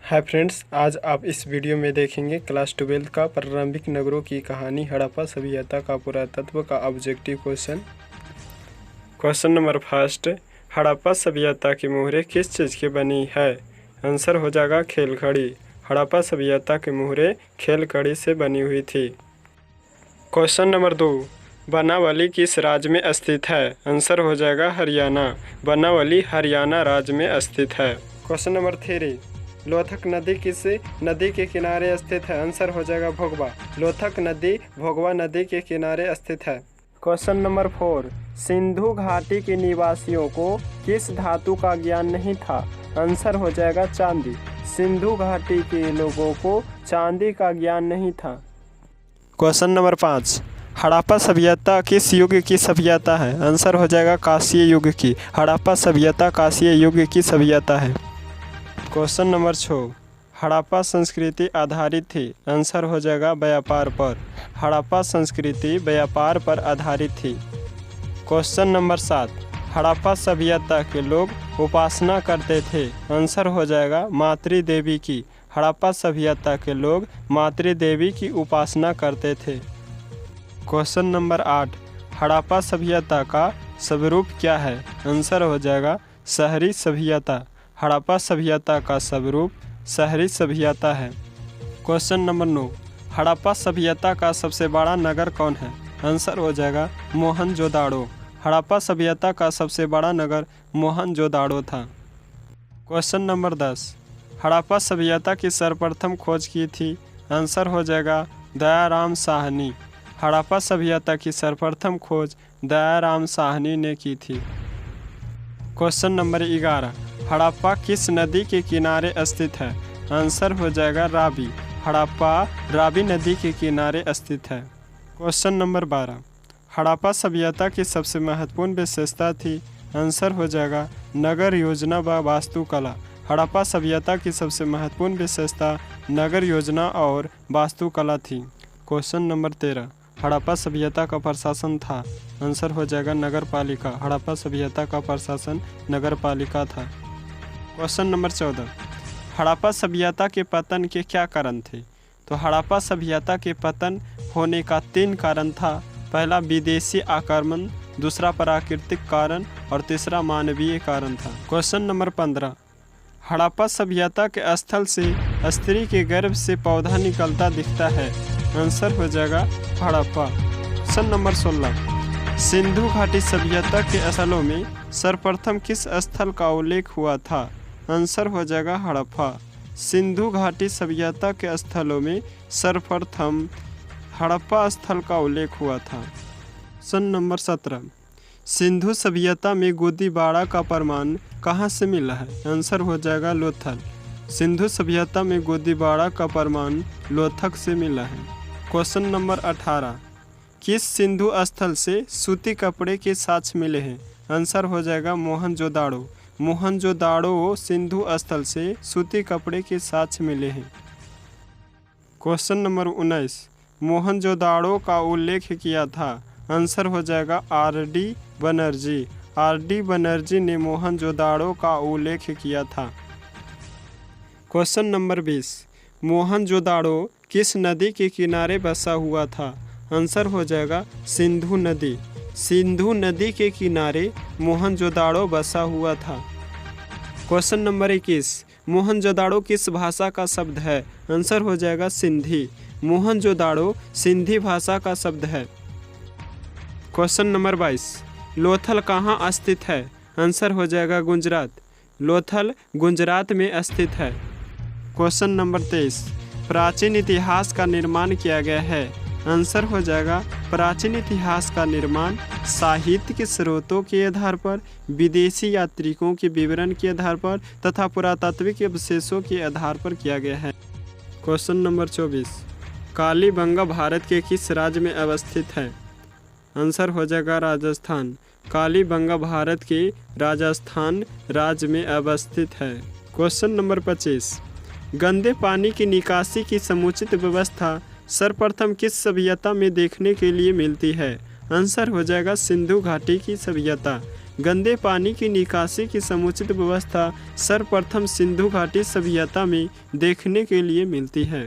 Hi friends, आज आप इस वीडियो में देखेंगे क्लास 12 का प्रारंभिक नगरों की कहानी हड़प्पा सभ्यता का पुरातत्व का objective question. Question number first, Harappa सभ्यता की मोहरें किस चीज़ की बनी है? आंसर हो जाएगा खेल घड़ी। हड़प्पा सभ्यता की मोहरें खेल घड़ी से बनी हुई थी। क्वेश्चन नंबर 2, बनावली किस राज्य में स्थित है? आंसर हो जाएगा हरियाणा। बनावली हरियाणा राज्य में स्थित है। क्वेश्चन नंबर 3, लोथक नदी किस नदी के किनारे स्थित है? आंसर हो जाएगा भोगवा। लोथक नदी भोगवा नदी के किनारे स्थित है। क्वेश्चन नंबर 4, सिंधु घाटी के निवासियों को किस धातु का ज्ञान नहीं था? आंसर हो जाएगा चांदी। सिंधु घाटी के लोगों को चांदी का ज्ञान नहीं था। क्वेश्चन नंबर 5, हड़प्पा सभ्यता किस युग की सभ्यता है? आंसर हो जाएगा कांस्य युग की। हड़प्पा सभ्यता कांस्य युग की सभ्यता है। क्वेश्चन नंबर 6, हड़प्पा संस्कृति आधारित थी? आंसर हो जाएगा व्यापार पर। हड़प्पा संस्कृति व्यापार पर आधारित थी। क्वेश्चन नंबर 7, हड़प्पा सभ्यता के लोग उपासना करते थे? आंसर हो जाएगा मातृ देवी की। हड़प्पा सभ्यता के लोग मातृ देवी की उपासना करते थे। क्वेश्चन नंबर 8, हड़प्पा सभ्यता का स्वरूप क्या है? आंसर हो जाएगा शहरी सभ्यता। हड़प्पा सभ्यता का स्वरूप शहरी सभ्यता है। क्वेश्चन नंबर 9, हड़प्पा सभ्यता का सबसे बड़ा नगर कौन है? आंसर हो जाएगा मोहनजोदाड़ो। हड़प्पा सभ्यता का सबसे बड़ा नगर मोहनजोदाड़ो था। क्वेश्चन नंबर 10, हड़प्पा सभ्यता की सर्वप्रथम खोज की थी? आंसर हो जाएगा दयाराम साहनी। हड़प्पा सभ्यता की सर्वप्रथम खोज दयाराम साहनी ने की थी। क्वेश्चन नंबर 11, हड़प्पा किस नदी के किनारे स्थित है? आंसर हो जाएगा रावी। हड़प्पा रावी नदी के किनारे स्थित है। क्वेश्चन नंबर 12, हड़प्पा सभ्यता की सबसे महत्वपूर्ण विशेषता थी? आंसर हो जाएगा नगर योजना व वास्तुकला। हड़प्पा सभ्यता की सबसे महत्वपूर्ण विशेषता नगर योजना और वास्तुकला थी। क्वेश्चन नंबर 13, हड़प्पा सभ्यता का प्रशासन था? आंसर हो जाएगा नगर पालिका। हड़प्पा सभ्यता का प्रशासन नगर पालिका था। क्वेश्चन नंबर 14, हड़प्पा सभ्यता के पतन के क्या कारण थे? तो हड़प्पा सभ्यता के पतन होने का 3 कारण था। पहला विदेशी आक्रमण, दूसरा प्राकृतिक कारण और तीसरा मानवीय कारण था। क्वेश्चन नंबर 15, हड़प्पा सभ्यता के स्थल से स्त्री के गर्भ से पौधा निकलता दिखता है? आंसर हो जाएगा हड़प्पा। क्वेश्चन नंबर 16, सिंधु घाटी सभ्यता के स्थलों में सर्वप्रथम किस स्थल का उल्लेख हुआ था? आंसर हो जाएगा हड़प्पा। सिंधु घाटी सभ्यता के स्थलों में सर्वप्रथम हड़प्पा स्थल का उल्लेख हुआ था। क्वेश्चन नंबर 17, सिंधु सभ्यता में गोदीबाड़ा का प्रमाण कहाँ से मिला है? आंसर हो जाएगा लोथल। सिंधु सभ्यता में गोदीबाड़ा का प्रमाण लोथक से मिला है। क्वेश्चन नंबर 18, किस सिंधु स्थल से सूती कपड़े के साक्ष्य मिले हैं? आंसर हो जाएगा मोहनजोदाड़ो। मोहनजोदाड़ो सिंधु स्थल से सूती कपड़े के साक्ष्य मिले हैं। क्वेश्चन नंबर 19, मोहनजोदाड़ो का उल्लेख किया था? आंसर हो जाएगा आर.डी. बनर्जी। आर.डी. बनर्जी ने मोहनजोदाड़ो का उल्लेख किया था। क्वेश्चन नंबर 20, मोहनजोदाड़ो किस नदी के किनारे बसा हुआ था? आंसर हो जाएगा सिंधु नदी। सिंधु नदी के किनारे मोहनजोदाड़ो बसा हुआ था। क्वेश्चन नंबर 21, मोहनजोदाड़ो किस भाषा का शब्द है? आंसर हो जाएगा सिंधी। मोहनजोदाड़ो सिंधी भाषा का शब्द है। क्वेश्चन नंबर 22, लोथल कहाँ स्थित है? आंसर हो जाएगा गुजरात। लोथल गुजरात में स्थित है। क्वेश्चन नंबर 23, प्राचीन इतिहास का निर्माण किया गया है? आंसर हो जाएगा प्राचीन इतिहास का निर्माण साहित्य के स्रोतों के आधार पर, विदेशी यात्रिकों के विवरण के आधार पर तथा पुरातात्विक अवशेषों के आधार पर किया गया है। क्वेश्चन नंबर 24, कालीबंगा भारत के किस राज्य में अवस्थित है? आंसर हो जाएगा राजस्थान। कालीबंगा भारत के राजस्थान राज्य में अवस्थित है। क्वेश्चन नंबर 25, गंदे पानी की निकासी की समुचित व्यवस्था सर्वप्रथम किस सभ्यता में देखने के लिए मिलती है? आंसर हो जाएगा सिंधु घाटी की सभ्यता। गंदे पानी की निकासी की समुचित व्यवस्था सर्वप्रथम सिंधु घाटी सभ्यता में देखने के लिए मिलती है।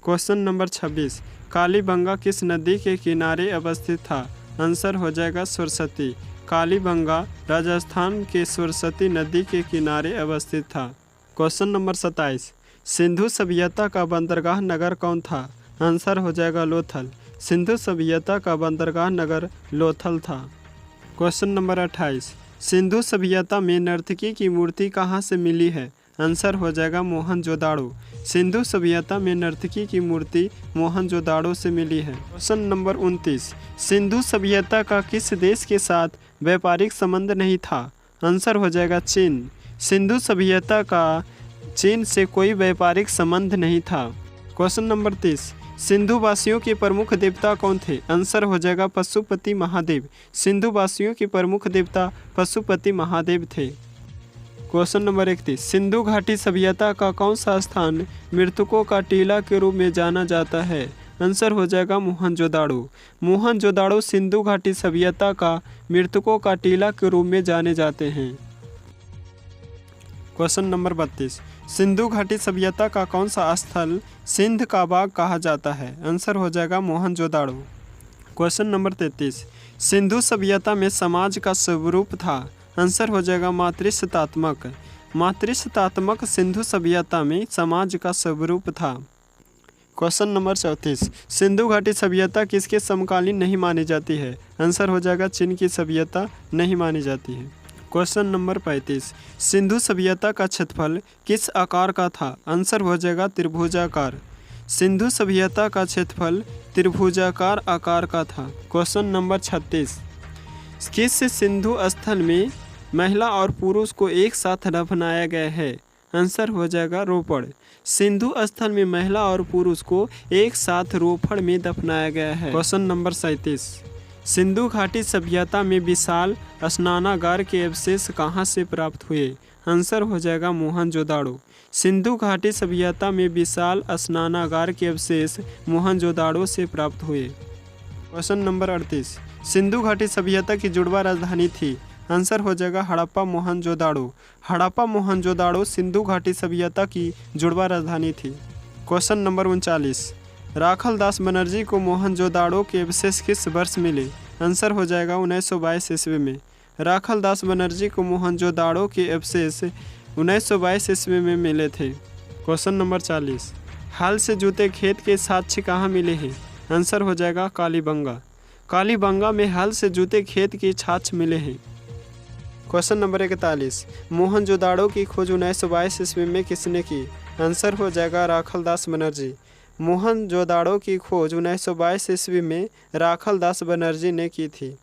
क्वेश्चन नंबर 26, कालीबंगा किस नदी के किनारे अवस्थित था? आंसर हो जाएगा सरस्वती। कालीबंगा राजस्थान के सरस्वती नदी के किनारे अवस्थित था। क्वेश्चन नंबर 27, सिंधु सभ्यता का बंदरगाह नगर कौन था? आंसर हो जाएगा लोथल। सिंधु सभ्यता का बंदरगाह नगर लोथल था। क्वेश्चन नंबर 28, सिंधु सभ्यता में नर्तकी की मूर्ति कहाँ से मिली है? आंसर हो जाएगा मोहनजोदाड़ो। सिंधु सभ्यता में नर्तकी की मूर्ति मोहनजोदाड़ो से मिली है। क्वेश्चन नंबर 29, सिंधु सभ्यता का किस देश के साथ व्यापारिक संबंध नहीं था? आंसर हो जाएगा चीन। सिंधु सभ्यता का चीन से कोई व्यापारिक संबंध नहीं था। क्वेश्चन नंबर 30, सिंधु वासियों के प्रमुख देवता कौन थे? आंसर हो जाएगा पशुपति महादेव। सिंधु वासियों के प्रमुख देवता पशुपति महादेव थे। क्वेश्चन नंबर 31, सिंधु घाटी सभ्यता का कौन सा स्थान मृतकों का टीला के रूप में जाना जाता है? आंसर हो जाएगा मोहनजोदाड़ो। मोहनजोदाड़ो सिंधु घाटी सभ्यता का मृतकों का टीला के रूप में जाने जाते हैं। क्वेश्चन नंबर 32, सिंधु घाटी सभ्यता का कौन सा स्थल सिंध का बाग कहा जाता है? आंसर हो जाएगा मोहनजोदाड़ो। क्वेश्चन नंबर 33, सिंधु सभ्यता में समाज का स्वरूप था? आंसर हो जाएगा मातृसत्तात्मक। मातृसत्तात्मक सिंधु सभ्यता में समाज का स्वरूप था। क्वेश्चन नंबर 34, सिंधु घाटी सभ्यता किसके समकालीन नहीं मानी जाती है? आंसर हो जाएगा चीन की सभ्यता नहीं मानी जाती है। क्वेश्चन नंबर 35, सिंधु सभ्यता का क्षेत्रफल किस आकार का था? आंसर हो जाएगा त्रिभुजाकार। सिंधु सभ्यता का क्षेत्रफल त्रिभुजाकार आकार का था। क्वेश्चन नंबर 36, किस सिंधु स्थल में महिला और पुरुष को एक साथ दफनाया गया है? आंसर हो जाएगा रोपड़। सिंधु स्थल में महिला और पुरुष को एक साथ रोपड़ में दफनाया गया है। क्वेश्चन नंबर 37, सिंधु घाटी सभ्यता में विशाल स्नानागार के अवशेष कहाँ से प्राप्त हुए? आंसर हो जाएगा मोहनजोदाड़ो। सिंधु घाटी सभ्यता में विशाल स्नानागार के अवशेष मोहनजोदाड़ो से प्राप्त हुए। क्वेश्चन नंबर 38, सिंधु घाटी सभ्यता की जुड़वा राजधानी थी? आंसर हो जाएगा हड़प्पा मोहनजोदाड़ो। हड़प्पा मोहनजोदाड़ो सिंधु घाटी सभ्यता की जुड़वा राजधानी थी। क्वेश्चन नंबर 39, राखल दास बनर्जी को मोहनजोदाड़ो के अवशेष किस वर्ष मिले? आंसर हो जाएगा 1922 ईस्वी में। राखल दास बनर्जी को मोहनजोदाड़ो के अवशेष 1922 ईस्वी में मिले थे। क्वेश्चन नंबर 40, हाल से जूते खेत के साक्ष्य कहाँ मिले हैं? आंसर हो जाएगा कालीबंगा। कालीबंगा में हाल से जूते खेत के साक्ष्य मिले हैं। क्वेश्चन नंबर 41, मोहनजोदाड़ो की खोज 1922 ईस्वी में किसने की? आंसर हो जाएगा राखल दास बनर्जी। मोहनजोदाड़ो की खोज 1922 ईस्वी में राखल दास बनर्जी ने की थी।